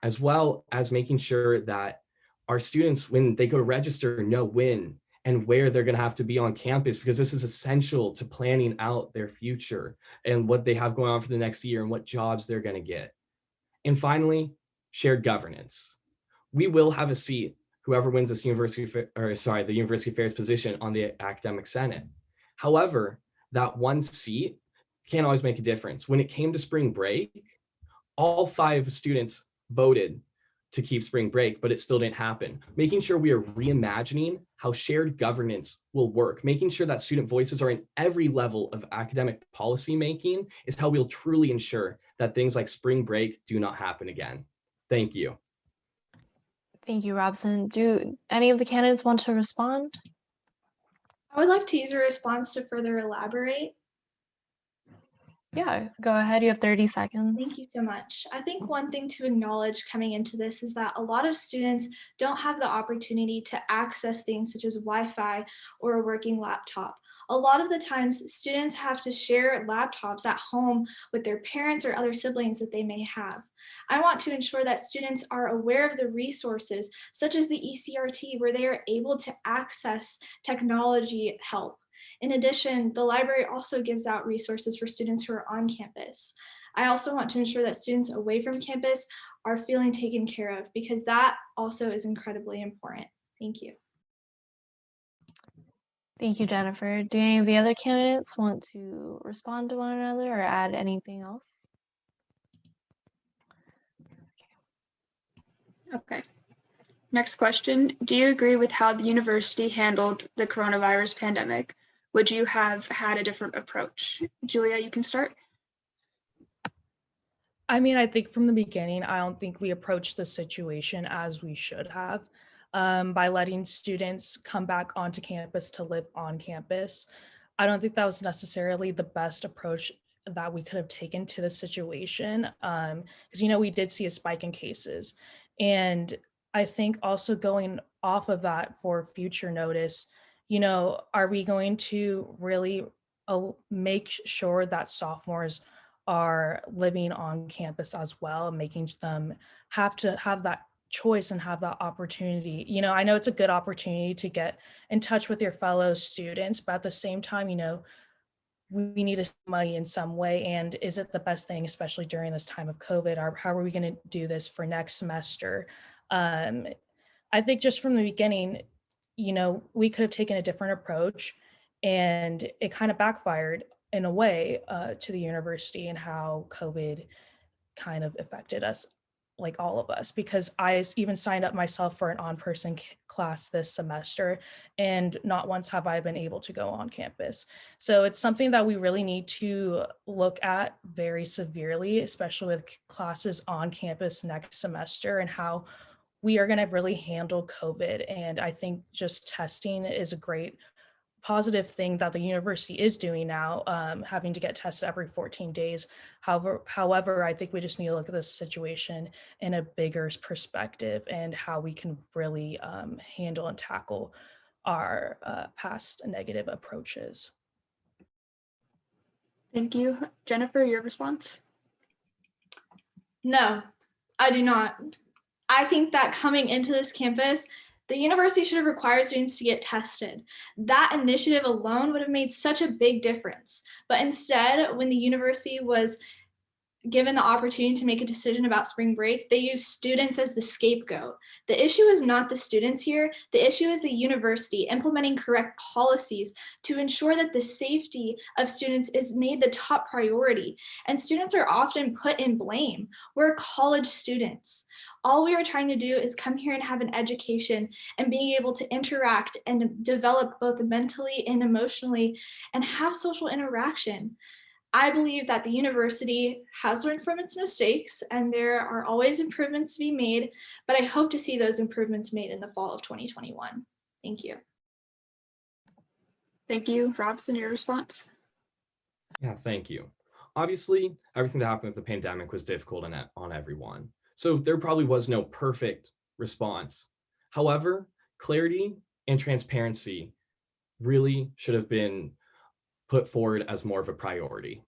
S4: as well as making sure that our students, when they go to register, know when and where they're going to have to be on campus, because this is essential to planning out their future and what they have going on for the next year and what jobs they're going to get. And finally, shared governance. We will have a seat, whoever wins this the University Affairs position on the Academic Senate. However, that one seat can't always make a difference. When it came to spring break, all 5 students voted to keep spring break, but it still didn't happen. Making sure we are reimagining how shared governance will work, making sure that student voices are in every level of academic policy making is how we'll truly ensure that things like spring break do not happen again. Thank you.
S1: Thank you, Robson. Do any of the candidates want to respond?
S3: I would like to use a response to further elaborate.
S1: Yeah, go ahead. You have 30 seconds.
S3: Thank you so much. I think one thing to acknowledge coming into this is that a lot of students don't have the opportunity to access things such as Wi-Fi or a working laptop. A lot of the times, students have to share laptops at home with their parents or other siblings that they may have. I want to ensure that students are aware of the resources, such as the ECRT, where they are able to access technology help. In addition, the library also gives out resources for students who are on campus. I also want to ensure that students away from campus are feeling taken care of because that also is incredibly important. Thank you.
S1: Thank you, Jennifer. Do any of the other candidates want to respond to one another or add anything else?
S5: Okay. Next question. Do you agree with how the university handled the coronavirus pandemic? Would you have had a different approach? Julia, you can start.
S2: I mean, I think from the beginning, I don't think we approached the situation as we should have by letting students come back onto campus to live on campus. I don't think that was necessarily the best approach that we could have taken to the situation because, we did see a spike in cases. And I think also going off of that for future notice, are we going to really make sure that sophomores are living on campus as well, making them have to have that choice and have that opportunity. I know it's a good opportunity to get in touch with your fellow students, but at the same time, we need to save money in some way. And is it the best thing, especially during this time of COVID? Or how are we going to do this for next semester? I think just from the beginning, we could have taken a different approach, and it kind of backfired in a way to the university and how COVID kind of affected us, like all of us, because I even signed up myself for an on-person class this semester, and not once have I been able to go on campus. So it's something that we really need to look at very severely, especially with classes on campus next semester and how we are going to really handle COVID. And I think just testing is a great positive thing that the university is doing now, having to get tested every 14 days. However, I think we just need to look at this situation in a bigger perspective and how we can really handle and tackle our past negative approaches.
S5: Thank you. Jennifer, your response?
S3: No, I do not. I think that coming into this campus, the university should have required students to get tested. That initiative alone would have made such a big difference. But instead, when the university was given the opportunity to make a decision about spring break, they used students as the scapegoat. The issue is not the students here. The issue is the university implementing correct policies to ensure that the safety of students is made the top priority. And students are often put in blame. We're college students. All we are trying to do is come here and have an education and being able to interact and develop both mentally and emotionally and have social interaction. I believe that the university has learned from its mistakes and there are always improvements to be made, but I hope to see those improvements made in the fall of 2021. Thank you.
S5: Thank you. Robson, your response?
S4: Yeah, thank you. Obviously, everything that happened with the pandemic was difficult on everyone. So there probably was no perfect response. However, clarity and transparency really should have been put forward as more of a priority.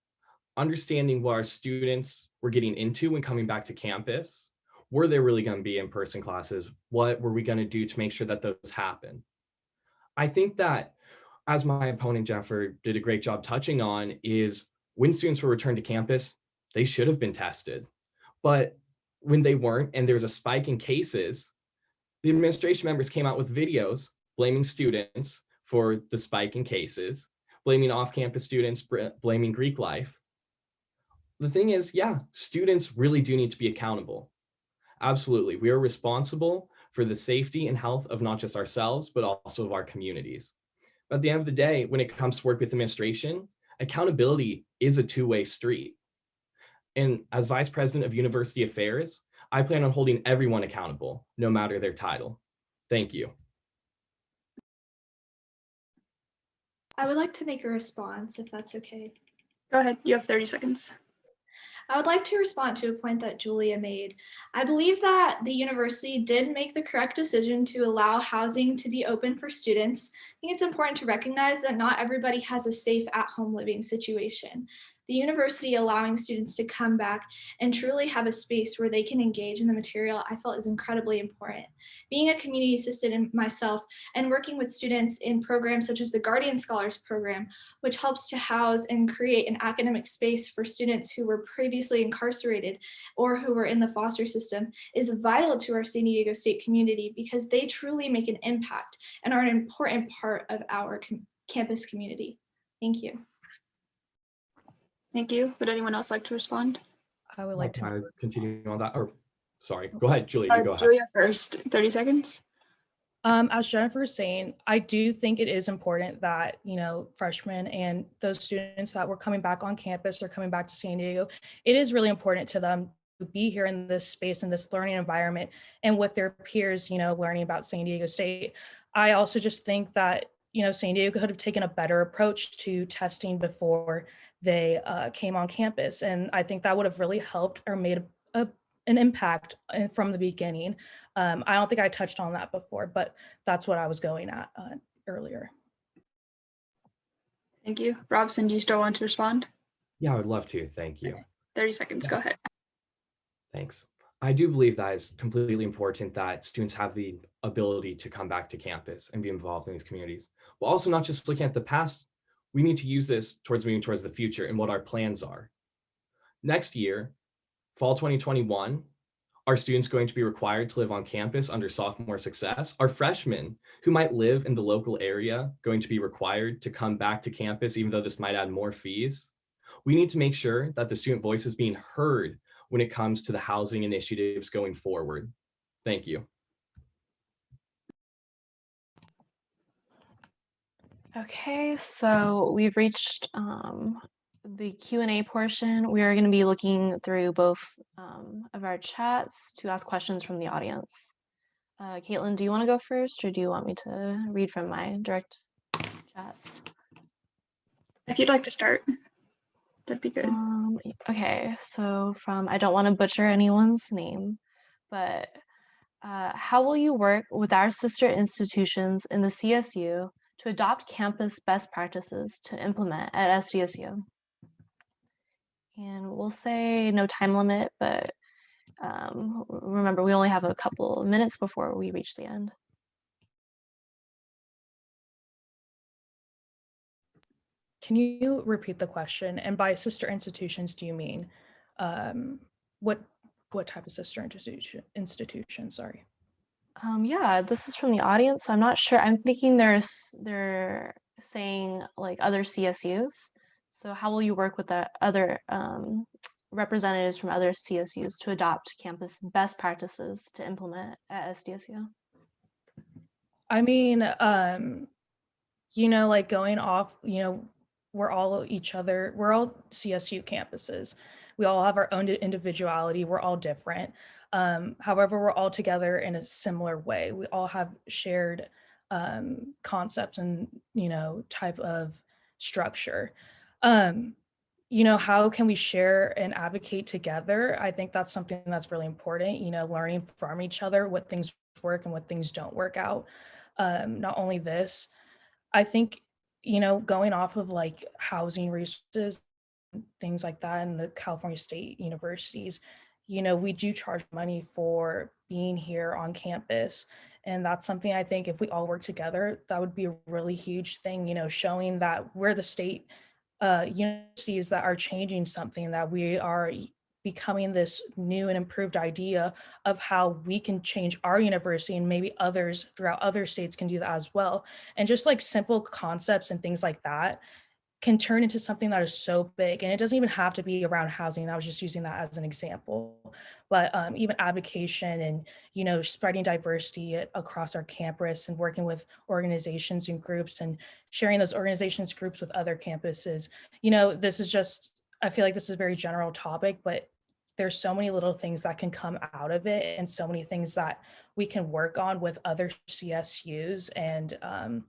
S4: Understanding what our students were getting into when coming back to campus. Were there really going to be in-person classes? What were we going to do to make sure that those happen? I think that, as my opponent Jennifer did a great job touching on, is when students were returned to campus, they should have been tested. But when they weren't and there was a spike in cases, the administration members came out with videos blaming students for the spike in cases, blaming off-campus students, blaming Greek life. The thing is, yeah, students really do need to be accountable. Absolutely. We are responsible for the safety and health of not just ourselves, but also of our communities. But at the end of the day, when it comes to work with administration, accountability is a two-way street. And as Vice President of University Affairs, I plan on holding everyone accountable, no matter their title. Thank you.
S3: I would like to make a response, if that's okay.
S5: Go ahead, you have 30 seconds.
S3: I would like to respond to a point that Julia made. I believe that the university did make the correct decision to allow housing to be open for students. I think it's important to recognize that not everybody has a safe at-home living situation. The university allowing students to come back and truly have a space where they can engage in the material, I felt is incredibly important. Being a community assistant myself and working with students in programs such as the Guardian Scholars Program, which helps to house and create an academic space for students who were previously incarcerated or who were in the foster system, is vital to our San Diego State community because they truly make an impact and are an important part of our campus community. Thank you.
S5: Thank you. Would anyone else like to respond?
S2: I would like to.
S4: Continue on that, or sorry, go ahead, Julia, you go ahead.
S5: Julia first, 30 seconds.
S2: As Jennifer was saying, I do think it is important that, freshmen and those students that were coming back on campus or coming back to San Diego, it is really important to them to be here in this space, in this learning environment, and with their peers, learning about San Diego State. I also just think that, San Diego could have taken a better approach to testing before they came on campus. And I think that would have really helped or made an impact from the beginning. I don't think I touched on that before, but that's what I was going at earlier.
S5: Thank you. Robson, do you still want to respond?
S4: Yeah, I would love to. Thank you.
S5: Okay. 30 seconds. Go ahead.
S4: Thanks. I do believe that is completely important that students have the ability to come back to campus and be involved in these communities. But also not just looking at the past, we need to use this towards moving towards the future and what our plans are. Next year, fall 2021, are students going to be required to live on campus under sophomore success? Are freshmen who might live in the local area going to be required to come back to campus, even though this might add more fees? We need to make sure that the student voice is being heard when it comes to the housing initiatives going forward. Thank you.
S1: Okay, so we've reached the Q&A portion. We are going to be looking through both of our chats to ask questions from the audience. Caitlin, do you want to go first, or do you want me to read from my direct chats?
S5: If you'd like to start, that'd be good.
S1: Okay, so I don't want to butcher anyone's name, but how will you work with our sister institutions in the CSU to adopt campus best practices to implement at SDSU? And we'll say no time limit, but remember, we only have a couple minutes before we reach the end.
S2: Can you repeat the question? And by sister institutions, do you mean what type of sister institution? Sorry.
S1: Yeah, this is from the audience, so I'm not sure. I'm thinking they're saying like other CSUs. So how will you work with the other representatives from other CSUs to adopt campus best practices to implement at SDSU?
S2: I mean, like going off, we're all CSU campuses. We all have our own individuality. We're all different. However, we're all together in a similar way. We all have shared concepts and, type of structure. How can we share and advocate together? I think that's something that's really important, learning from each other, what things work and what things don't work out. Not only this, I think, going off of like housing resources, things like that in the California State universities, we do charge money for being here on campus. And that's something I think if we all work together, that would be a really huge thing, showing that we're the state universities that are changing something, that we are becoming this new and improved idea of how we can change our university, and maybe others throughout other states can do that as well. And just like simple concepts and things like that, can turn into something that is so big. And it doesn't even have to be around housing. I was just using that as an example, but even advocacy and, spreading diversity across our campus and working with organizations and groups and sharing those organizations groups with other campuses. This is just, I feel like this is a very general topic, but there's so many little things that can come out of it and so many things that we can work on with other CSUs and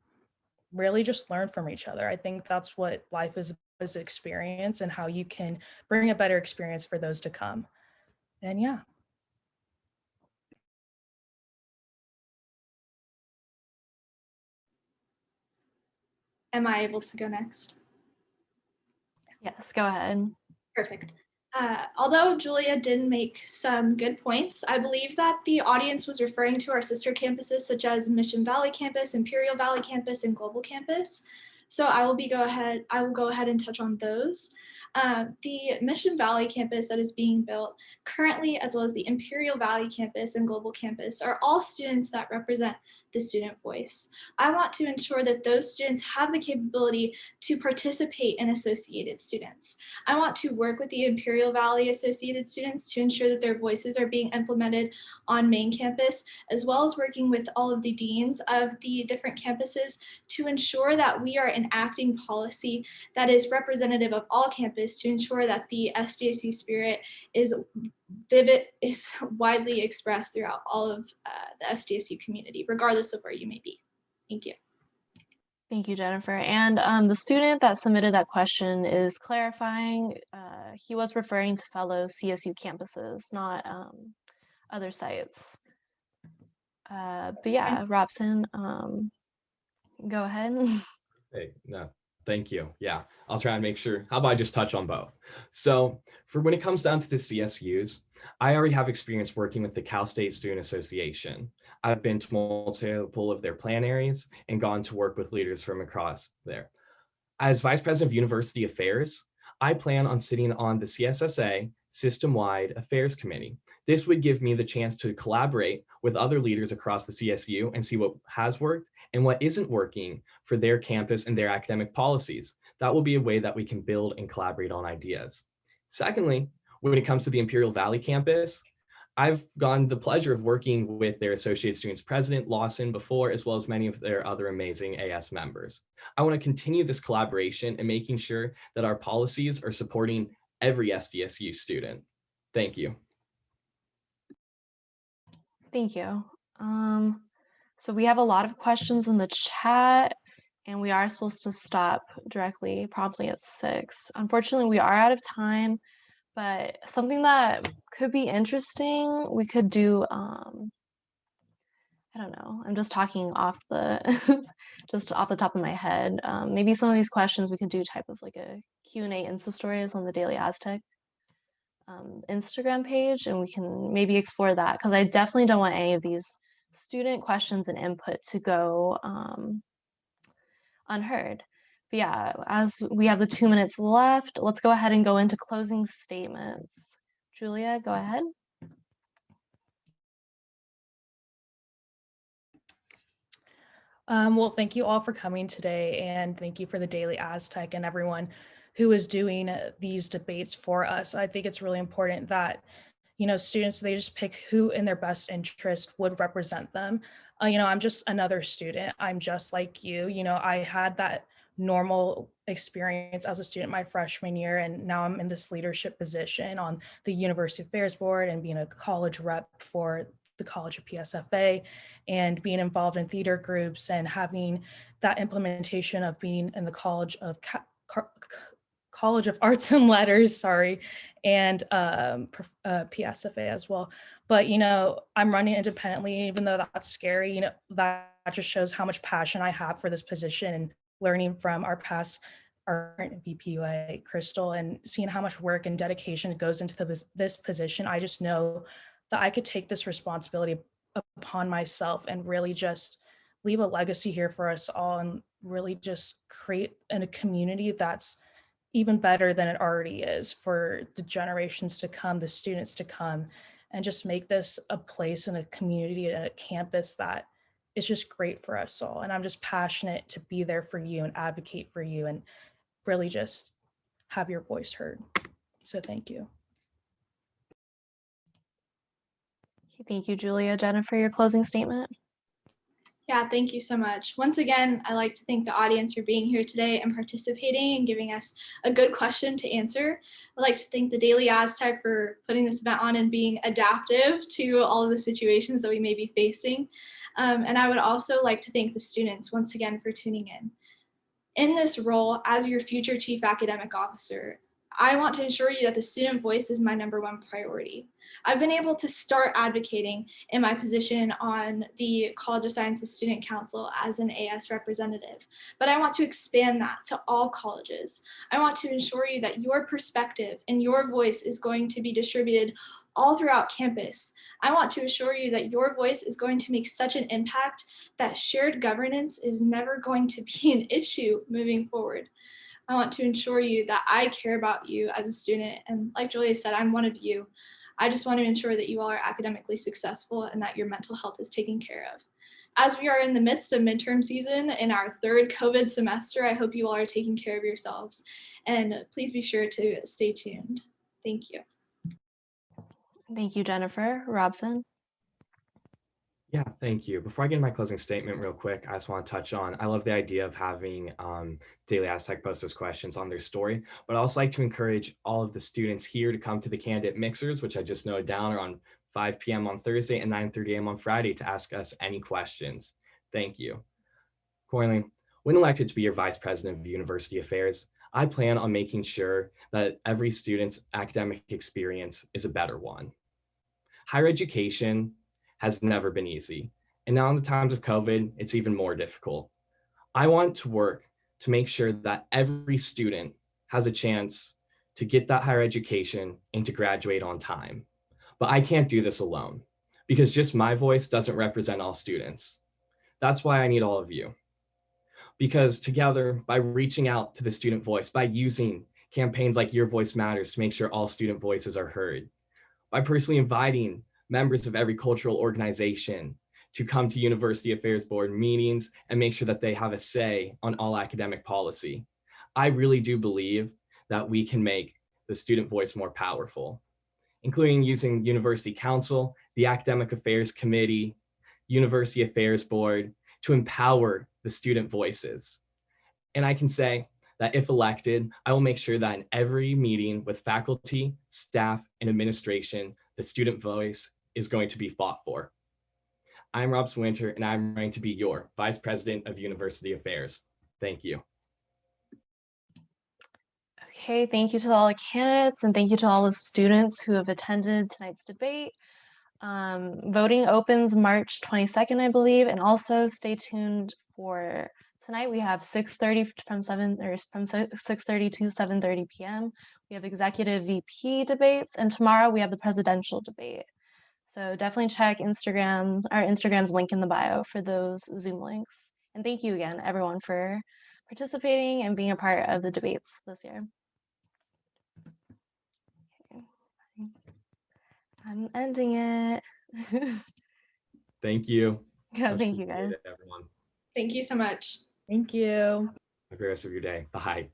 S2: really just learn from each other. I think that's what life is experience and how you can bring a better experience for those to come. And yeah.
S3: Am I able to go next?
S1: Yes, go ahead.
S3: Perfect. Although Julia did make some good points, I believe that the audience was referring to our sister campuses such as Mission Valley Campus, Imperial Valley Campus, and Global Campus. So I will go ahead and touch on those. The Mission Valley campus that is being built currently, as well as the Imperial Valley campus and Global campus, are all students that represent the student voice. I want to ensure that those students have the capability to participate in associated students. I want to work with the Imperial Valley associated students to ensure that their voices are being implemented on main campus, as well as working with all of the deans of the different campuses to ensure that we are enacting policy that is representative of all campus to ensure that the SDSU spirit is widely expressed throughout all of the SDSU community, regardless of where you may be. Thank you.
S1: Thank you, Jennifer. And the student that submitted that question is clarifying. He was referring to fellow CSU campuses, not other sites. But yeah, Robson, go ahead.
S4: Hey, no, thank you. Yeah, I'll try and make sure. How about I just touch on both? So for when it comes down to the CSUs, I already have experience working with the Cal State Student Association. I've been to multiple of their plan areas and gone to work with leaders from across there. As Vice President of University Affairs, I plan on sitting on the CSSA System-Wide Affairs Committee. This would give me the chance to collaborate with other leaders across the CSU and see what has worked and what isn't working for their campus and their academic policies. That will be a way that we can build and collaborate on ideas. Secondly, when it comes to the Imperial Valley campus, I've gotten the pleasure of working with their Associate Students President, Lawson, before, as well as many of their other amazing AS members. I want to continue this collaboration and making sure that our policies are supporting every SDSU student. Thank you.
S1: Thank you. So we have a lot of questions in the chat, and we are supposed to stop promptly at 6. Unfortunately, we are out of time, but something that could be interesting, we could do, I don't know, I'm just talking off the, just off the top of my head. Maybe some of these questions we could do type of like a Q&A Insta stories on the Daily Aztec Instagram page, and we can maybe explore that, because I definitely don't want any of these student questions and input to go unheard. But yeah, as we have the 2 minutes left, let's go ahead and go into closing statements. Julia, go ahead.
S2: Well, thank you all for coming today, and thank you for the Daily Aztec and everyone who is doing these debates for us. I think it's really important that, students, they just pick who in their best interest would represent them. I'm just another student. I'm just like you. I had that normal experience as a student my freshman year, and now I'm in this leadership position on the University Affairs Board and being a college rep for the College of PSFA and being involved in theater groups and having that implementation of being in the College of Arts and Letters, and PSFA as well. But, I'm running independently, even though that's scary, that just shows how much passion I have for this position and learning from our current VPUA, Crystal, and seeing how much work and dedication goes into this position. I just know that I could take this responsibility upon myself and really just leave a legacy here for us all and really just create a community that's even better than it already is for the generations to come, the students to come, and just make this a place and a community and a campus that is just great for us all. And I'm just passionate to be there for you and advocate for you and really just have your voice heard. So thank you.
S1: Thank you, Julia. Jennifer, your closing statement.
S3: Yeah, thank you so much. Once again, I'd like to thank the audience for being here today and participating and giving us a good question to answer. I'd like to thank the Daily Aztec for putting this event on and being adaptive to all of the situations that we may be facing. And I would also like to thank the students once again for tuning in. In this role as your future Chief Academic Officer, I want to ensure you that the student voice is my #1 priority. I've been able to start advocating in my position on the College of Sciences Student Council as an AS representative, but I want to expand that to all colleges. I want to ensure you that your perspective and your voice is going to be distributed all throughout campus. I want to assure you that your voice is going to make such an impact that shared governance is never going to be an issue moving forward. I want to ensure you that I care about you as a student. And like Julia said, I'm one of you. I just want to ensure that you all are academically successful and that your mental health is taken care of. As we are in the midst of midterm season in our 3rd COVID semester, I hope you all are taking care of yourselves. And please be sure to stay tuned. Thank you.
S1: Thank you, Jennifer. Robson.
S4: Yeah, thank you. Before I get into my closing statement real quick, I just want to touch on, I love the idea of having Daily Aztec post those questions on their story, but I also like to encourage all of the students here to come to the candidate mixers, which I just noted down are on 5 p.m. on Thursday and 9:30 a.m. on Friday to ask us any questions. Thank you. Accordingly, when elected to be your Vice President of University Affairs, I plan on making sure that every student's academic experience is a better one. Higher education has never been easy. And now in the times of COVID, it's even more difficult. I want to work to make sure that every student has a chance to get that higher education and to graduate on time. But I can't do this alone because just my voice doesn't represent all students. That's why I need all of you. Because together, by reaching out to the student voice, by using campaigns like Your Voice Matters to make sure all student voices are heard, by personally inviting members of every cultural organization to come to University Affairs Board meetings and make sure that they have a say on all academic policy. I really do believe that we can make the student voice more powerful, including using University Council, the Academic Affairs Committee, University Affairs Board to empower the student voices. And I can say that if elected, I will make sure that in every meeting with faculty, staff, and administration, the student voice is going to be fought for. I'm Robson Winter, and I'm going to be your Vice President of University Affairs. Thank you.
S1: Okay, thank you to all the candidates and thank you to all the students who have attended tonight's debate. Voting opens March 22nd, I believe, and also stay tuned for tonight. We have 6:30 from 6:30 to 7:30 p.m. We have executive VP debates, and tomorrow we have the presidential debate. So definitely check Instagram, our Instagram's link in the bio for those Zoom links. And thank you again, everyone, for participating and being a part of the debates this year. Okay. I'm ending it.
S4: Thank you.
S1: Yeah,
S4: Much
S1: thank you, guys.
S4: appreciated, everyone.
S3: Thank you so much.
S2: Thank you.
S4: Have a great rest of your day. Bye.